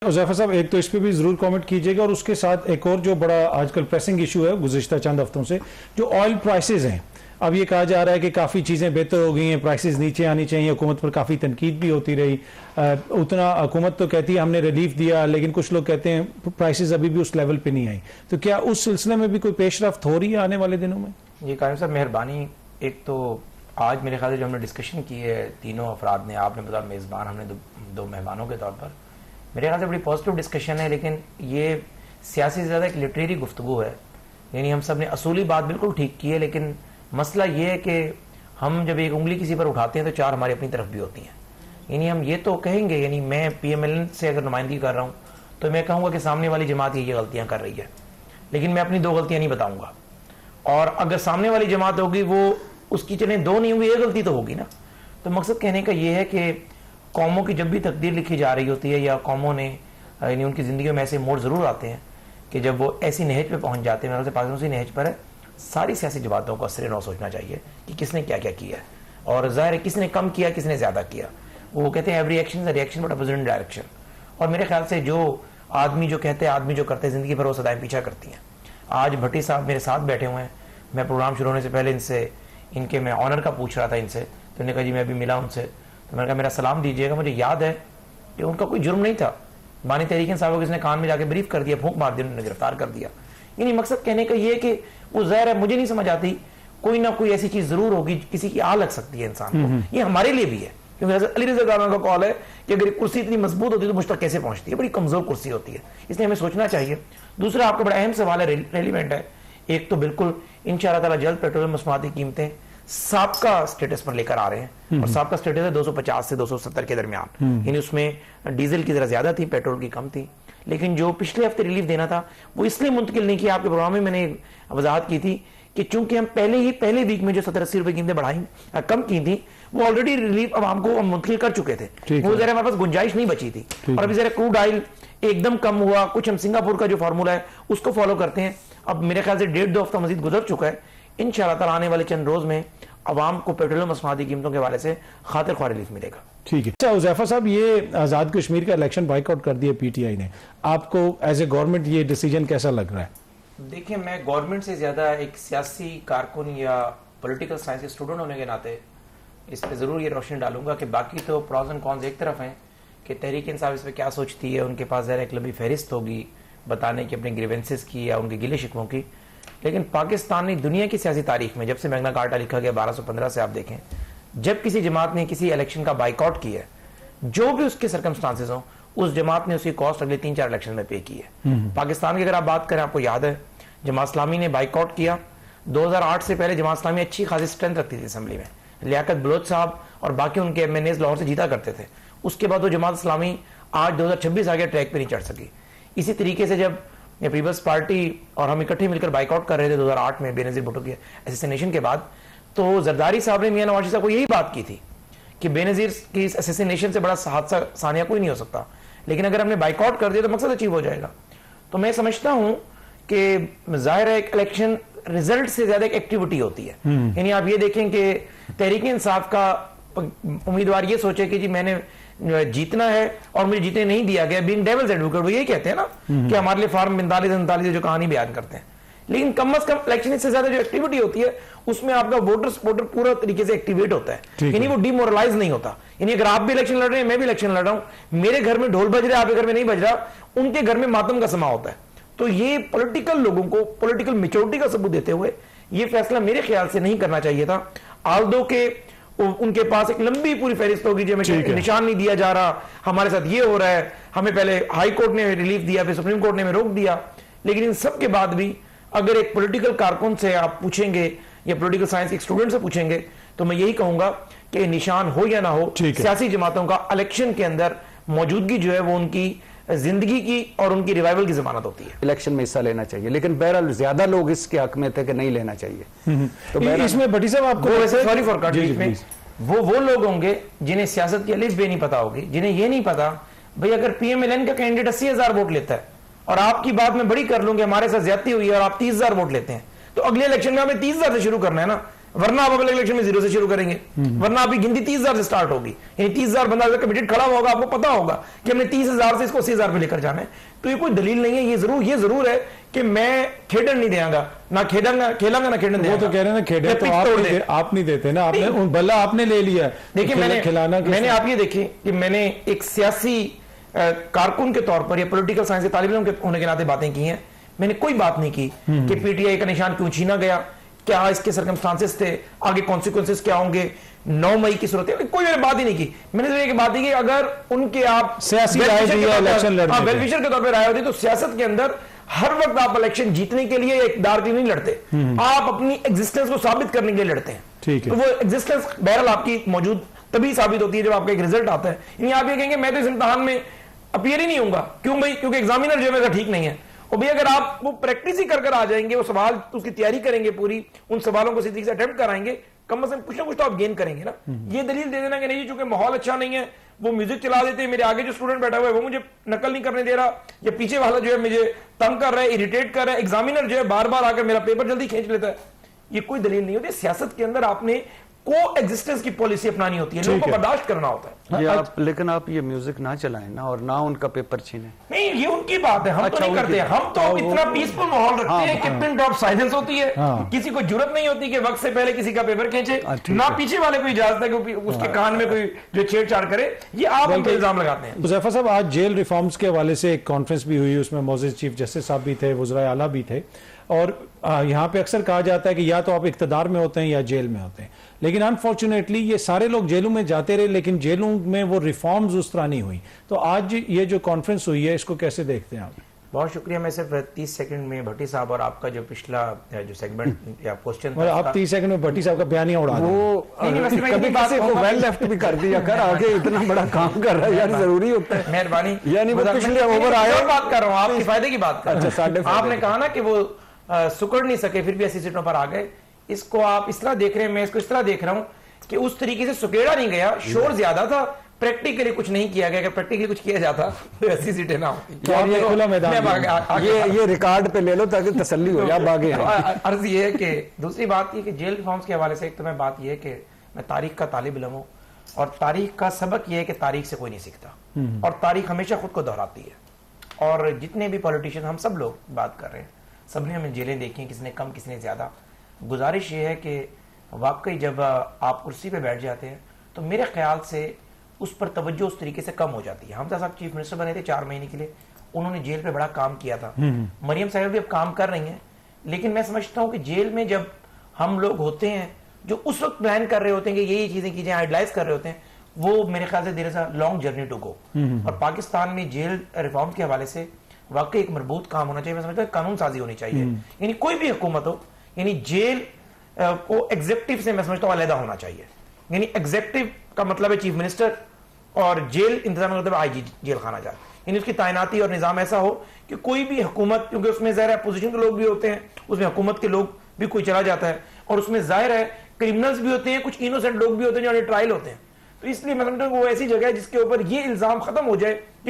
उज़ैफर साहब, एक तो इस पे भी जरूर कमेंट कीजिएगा और उसके साथ एक और जो बड़ा आजकल प्रेसिंग इशू है गुज़िश्ता चंद हफ्तों से, जो ऑयल प्राइसेस हैं। अब ये कहा जा रहा है कि काफ़ी चीज़ें बेहतर हो गई हैं, प्राइसेस नीचे आनी चाहिए, हुकूमत पर काफ़ी तनकीद भी होती रही। उतना हुकूमत तो कहती है हमने रिलीफ दिया, लेकिन कुछ लोग कहते हैं प्राइसेस अभी भी उस लेवल पे नहीं आई। तो क्या उस सिलसिले में भी कोई पेशरफ्त हो रही है आने वाले दिनों में? जी कायम साहब मेहरबानी। एक तो आज मेरे ख्याल से जो हमने डिस्कशन की है तीनों अफराद ने, आपने बतौर मेज़बान, हमने दो मेहमानों के तौर पर, मेरे ख्याल से बड़ी पॉजिटिव डिस्कशन है। लेकिन ये सियासी से ज़्यादा एक लिटरेरी गुफ्तगू है। यानी हम सब ने असूली बात बिल्कुल ठीक की है, लेकिन मसला ये है कि हम जब एक उंगली किसी पर उठाते हैं तो चार हमारी अपनी तरफ भी होती हैं। यानी हम ये तो कहेंगे, यानी मैं PMLN से अगर नुमाइंदगी कर रहा हूँ तो मैं कहूँगा कि सामने वाली जमात ये गलतियाँ कर रही है, लेकिन मैं अपनी दो गलतियाँ नहीं बताऊँगा। और अगर सामने वाली जमात होगी वो उसकी चले दो नहीं होंगी, एक गलती तो होगी ना। तो मकसद कहने का ये है कि कौमों की जब भी तकदीर लिखी जा रही होती है या कौमों ने यानी उनकी ज़िंदगी में ऐसे मोड़ ज़रूर आते हैं कि जब वो ऐसी नहज पे पहुंच जाते हैं, मेरे से पाकिस्तान उसी नहज पर है। सारी सियासी जमातों को असर नौ सोचना चाहिए कि किसने क्या क्या किया है, और ज़ाहिर है किसने कम किया, किसने ज़्यादा किया। वो कहते हैं every action is a reaction but opposite direction. और मेरे ख्याल से जो आदमी जो कहते हैं, आदमी जो करते हैं, ज़िंदगी भर वो सदाएं पीछा करती हैं। आज भट्टी साहब मेरे साथ बैठे हुए हैं, मैं प्रोग्राम शुरू होने से पहले इनके मैं ऑनर का पूछ रहा था इनसे, तो उन्होंने कहा जी मैं अभी मिला उनसे, तो मैंने कहा मेरा सलाम दीजिएगा। मुझे याद है कि उनका कोई जुर्म नहीं था, बानी तहरीक इंसाफ को किसने कान में जाके ब्रीफ कर दिया, फूंक मार दिया, उन्होंने गिरफ्तार कर दिया। यानी मकसद कहने का ये है कि वो ज़ाहिर है मुझे नहीं समझ आती, कोई ना कोई ऐसी चीज़ ज़रूर होगी किसी की आ लग सकती है इंसान को। ये हमारे लिए भी है, क्योंकि अली रज़ा खान का कॉल है कि अगर कुर्सी इतनी मजबूत होती है तो मुझ तक कैसे पहुंचती है, बड़ी कमज़ोर कुर्सी होती है, इसलिए हमें सोचना चाहिए। दूसरा आपका बड़ा अहम सवाल है, रेलिवेंट है। एक तो बिल्कुल इंशाअल्लाह ताला जल्द पेट्रोल मसनूआत की कीमतें साबका स्टेटस पर लेकर आ रहे हैं, और साबका स्टेटस है 250 से 270 के दरमियान। यानी उसमें डीजल की जरा ज्यादा थी, पेट्रोल की कम थी। लेकिन जो पिछले हफ्ते रिलीफ देना था वो इसलिए मुंतकिल नहीं किया, आपके प्रोग्राम में मैंने वजाहत की थी कि चूंकि हम पहले वीक में जो 70-80 रुपए कीमतें बढ़ाई कम की थी, वो ऑलरेडी रिलीफ अब हमको मुंतकिल कर चुके थे, वो जरा हमारे पास गुंजाइश नहीं बची थी। और अभी जरा क्रूड ऑयल एकदम कम हुआ, कुछ हम सिंगापुर का जो फार्मूला है उसको फॉलो करते हैं। अब मेरे ख्याल से 1.5-2 हफ्ता मजीद गुजर चुका है। इंशाअल्लाह ताला आने वाले चंद रोज में अवाम को पेट्रोल मसनूआती कीमतों के हवाले से खातिर ख्वाह रिलीफ मिलेगा। ठीक है। अच्छा उज़ैफर साहब, ये आज़ाद कश्मीर का इलेक्शन बाइकआउट कर दिया PTI ने, आपको एज ए गवर्नमेंट ये डिसीजन कैसा लग रहा है? देखिए, मैं गवर्नमेंट से ज्यादा एक सियासी कारकुन या पॉलिटिकल साइंस के स्टूडेंट होने के नाते इस पर जरूर ये रोशनी डालूंगा कि बाकी तो प्रॉस एंड कॉन्स एक तरफ हैं कि तहरीक इंसाफ इस पर क्या सोचती है, उनके पास जरा एक लंबी फहरिस्त होगी बताने की अपने ग्रीवेंसेस की या उनके गिले शिकवों की। लेकिन पाकिस्तानी दुनिया की सियासी तारीख में जब से मैग्ना कार्टा लिखा गया 1215 से आप देखें, जब किसी जमात ने किसी इलेक्शन का बाइकआउट किया, जो भी उसके सर्कमस्टांसेस हो, उस जमात ने उसकी कॉस्ट अगले 3-4 इलेक्शन में पे की है। पाकिस्तान की अगर आप बात करें, आपको याद है जमात इस्लामी ने बाइकआउट किया 2008 से पहले। जमात इस्लामी अच्छी खासी स्ट्रेंथ रखती थी असेंबली में, लियाकत बलोच साहब और बाकी उनके MNAs लाहौर से जीता करते थे। उसके बाद वो जमात इस्लामी आज 2026 आगे ट्रैक पे नहीं चढ़ सकी। इसी तरीके से जब पीपल्स पार्टी और हम इकट्ठे मिलकर बाइकआउट कर रहे थे 2008 में बेनजीर भुट्टो के असैसिनेशन के बाद, तो जरदारी साहब ने मियां नवाज शरीफ साहब को यही बात की थी कि बेनजीर की असैसिनेशन से बड़ा हादसा सानिया कोई नहीं हो सकता, लेकिन अगर हमने बाइकआउट कर दिया तो मकसद अचीव हो जाएगा। तो मैं समझता हूं कि जाहिर है एक इलेक्शन रिजल्ट से ज्यादा एक एक्टिविटी होती है। यानी आप ये देखें कि तहरीक इंसाफ का उम्मीदवार ये सोचे कि जी मैंने जीतना है और मुझे जीतने नहीं दिया गया, बीइंग डेविल्स एडवोकेट, वो यही कहते हैं ना कि हमारे लिए फार्म 45-39 जो कहानी बयान करते हैं। लेकिन कम अज कम इलेक्शन से ज्यादा जो एक्टिविटी होती है उसमें आपका वोटर सपोर्टर पूरा तरीके से एक्टिवेट होता है, यानी वो डिमोरलाइज नहीं होता। यानी अगर आप भी इलेक्शन लड़ रहे हैं, मैं भी इलेक्शन लड़ रहा हूं, मेरे घर में ढोल बज रहा है, आपके घर में नहीं बज रहा, उनके घर में मातम का समा होता है। तो ये पॉलिटिकल लोगों को पॉलिटिकल मेच्योरिटी का सबूत देते हुए ये फैसला मेरे ख्याल से नहीं करना चाहिए था। आल्दो के उनके पास एक लंबी पूरी फहरिस्त होगी जो हमें निशान नहीं दिया जा रहा, हमारे साथ ये हो रहा है, हमें पहले हाई कोर्ट ने रिलीफ दिया, फिर सुप्रीम कोर्ट ने हमें रोक दिया। लेकिन इन सब के बाद भी अगर एक पॉलिटिकल कारकुन से आप पूछेंगे या पॉलिटिकल साइंस एक स्टूडेंट से पूछेंगे तो मैं यही कहूंगा कि निशान हो या ना हो, सियासी जमातों का इलेक्शन के अंदर मौजूदगी जो है वो उनकी जिंदगी की और उनकी रिवाइवल की जमानत होती है। इलेक्शन में हिस्सा लेना चाहिए, लेकिन बहरहाल ज्यादा लोग इसके हक में थे कि नहीं लेना चाहिए। तो इसमें भट्टी साहब आपको सॉरी फॉर कट में वो लोग होंगे जिन्हें सियासत की अलिफ बे नहीं पता होगी, जिन्हें ये नहीं पता भाई अगर PMLN का कैंडिडेट 80,000 वोट लेता है और आपकी बात में बड़ी कर लूंगी हमारे साथ ज्यादती हुई है और आप 30,000 वोट लेते हैं, तो अगले इलेक्शन में हमें 30,000 से शुरू करना है ना। वरना आप अगले इलेक्शन में 0 से शुरू करेंगे, वरना आपकी गिनती 30,000 से स्टार्ट होगी। यानी 30,000 बंदा अगर कमिटेड खड़ा होगा, आपको पता होगा कि हमने 30,000 से इसको 80,000 पे लेकर जाना है। तो ये कोई दलील नहीं है। ये जरूर है कि मैं खेडन नहीं देंगा, ना खेलेंगा ना खेडन देंगा। वो तो कह रहे हैं ना खेडन तो आप नहीं देते ना, आपने बल्ला आपने ले लिया। देखिए मैंने आप ये देखिए कि मैंने एक सियासी कारकुन के तौर पर या पॉलिटिकल साइंस के तालिब इल्म के होने के नाते बातें की हैं। मैंने कोई बात नहीं की कि पीटीआई का निशान क्यों छीना गया, क्या इसके सर्कमस्टांसेस थे, आगे कॉन्सिक्वेंसेस क्या होंगे, 9 मई की सूरत है, कोई मैंने बात ही नहीं की। मैंने तो ये बात की कि अगर उनके आप सियासी वेलविशर के तौर पर राय होती तो सियासत के अंदर हर वक्त आप इलेक्शन जीतने के लिए इकदार के लिए नहीं लड़ते, आप अपनी एग्जिस्टेंस को साबित करने के लिए लड़ते हैं। ठीक है। तो वो एग्जिस्टेंस बहरहाल आपकी मौजूद तभी साबित होती है जब आपका एक रिजल्ट आता है। यानी आप ये कहेंगे मैं तो इस इम्तिहान में अपीयर ही नहीं होऊंगा, क्यों भाई? क्योंकि एग्जामिनर जो है मेरा ठीक नहीं है। और भाई अगर आप वो प्रैक्टिस ही कर आ जाएंगे, वो सवाल उसकी तैयारी करेंगे पूरी, उन सवालों को सीधी से अटेम्प्ट कराएंगे, कम से कम कुछ ना कुछ तो आप गेन करेंगे ना। ये दलील दे देना कि नहीं चूंकि माहौल अच्छा नहीं है, वो म्यूजिक चला देते हैं, मेरे आगे जो स्टूडेंट बैठा हुआ है वो मुझे नकल नहीं करने दे रहा, या पीछे वाला जो है मुझे तंग कर रहा है, इरिटेट कर रहा है, एग्जामिनर जो है बार बार आकर मेरा पेपर जल्दी खींच लेता है, ये कोई दलील नहीं होती। सियासत के अंदर आपने को एग्जिस्टेंस की पॉलिसी अपनानी होती है, लोगों को बर्दाश्त करना होता है। लेकिन आप ये म्यूजिक ना चलाएं ना, और ना उनका पेपर छीने। नहीं, ये उनकी बात है, हम तो नहीं करते। हम तो इतना पीसफुल माहौल रखते हैं कि पिन ड्रॉप साइलेंस होती है, किसी को जरूरत नहीं होती कि वक्त से पहले किसी का पेपर खींचे, ना पीछे वाले को इजाजत है कि उसके कान में कोई जो छेड़छाड़ करे। ये आप उन पर इल्जाम लगाते हैं। हुज़ैफा साहब, आज जेल रिफॉर्म्स के हवाले से एक कॉन्फ्रेंस भी हुई, उसमें मौजूद चीफ जस्टिस साहब भी थे, वज़राए आला भी थे, और यहाँ पे अक्सर कहा जाता है कि या तो आप इख्तिदार में होते हैं या जेल में होते हैं, लेकिन अनफॉर्चुनेटली ये सारे लोग जेलों में जाते रहे, लेकिन जेलों में वो रिफॉर्म्स उस तरह नहीं हुई। तो आज ये जो कॉन्फ्रेंस हुई है, इसको कैसे देखते हैं आप? बहुत शुक्रिया। मैं सिर्फ 30 सेकंड में भट्टी साहब और आपका जो पिछला जो सेगमेंट या क्वेश्चन था, आप 30 सेकंड में भट्टी साहब का बयान ही उड़ा वो कभी किसी को वेल लेफ्ट भी कर दिया कर, आगे इतना बड़ा काम कर रहा है यार, जरूरी होता है। मेहरबानी। यानी वो पिछले ओवर आया, बात कर रहा हूँ आपके फायदे की बात कर। अच्छा, आपने कहा ना कि वो सुकड़ नहीं सके फिर भी 80 सीटों पर आ गए। इसको आप इस तरह देख रहे हैं, मैं इसको इस तरह देख रहा हूं कि उस तरीके से सुकेड़ा नहीं गया, शोर ज्यादा था, प्रैक्टिकली कुछ नहीं किया गया। अगर प्रैक्टिकली कुछ किया जाता तो 80 सीटें ना होती। खुला मैदान, ये रिकॉर्ड पे ले लो ताकि तसल्ली हो जाए आगे। अर्ज ये है कि दूसरी बात ये कि जेल रिफॉर्म्स के हवाले से एक तो मैं बात ये है कि मैं तारीख का तालिब इल्म हूं, और तारीख का सबक ये है कि तारीख से कोई नहीं सीखता, और तारीख हमेशा खुद को दोहराती है। और जितने भी पॉलिटिशियन, हम सब लोग बात कर रहे हैं, सबने हमें जेलें देखी, किसने कम किसने ज्यादा। गुजारिश ये है कि वाकई जब आप कुर्सी पे बैठ जाते हैं तो मेरे ख्याल से उस पर तवज्जो उस तरीके से कम हो जाती है। हमजा साहब चीफ मिनिस्टर बने थे 4 महीने के लिए, उन्होंने जेल पे बड़ा काम किया था। मरियम साहब भी अब काम कर रही हैं, लेकिन मैं समझता हूं कि जेल में जब हम लोग होते हैं जो उस वक्त प्लान कर रहे होते हैं कि यही चीजें की जाए, आइडलाइज कर रहे होते हैं, वो मेरे ख्याल से there is a long journey to go. और पाकिस्तान में जेल रिफॉर्म के हवाले से वाकई एक मजबूत काम होना चाहिए। मैं समझता हूं कानून साजी होनी चाहिए, यानी कोई भी हुकूमत हो, यानी जेल को एग्जीक्यूटिव से मैं समझता हूं अलग होना चाहिए। यानी एग्जीक्यूटिव का मतलब है चीफ मिनिस्टर, और जेल इंतजाम मतलब आईजी जेल खाना जाए, यानी उसकी तैनाती और निजाम ऐसा हो कि कोई भी हुकूमत, क्योंकि उसमें जाहिर है अपोजिशन के लोग भी होते हैं, उसमें हुकूमत के लोग भी कोई चला जाता है, और उसमें जाहिर है क्रिमिनल्स भी होते हैं, कुछ इनोसेंट लोग भी होते हैं जो ट्रायल होते हैं। तो इसलिए मैं समझता हूं वो ऐसी जगह है जिसके ऊपर ये इल्जाम खत्म हो जाए कि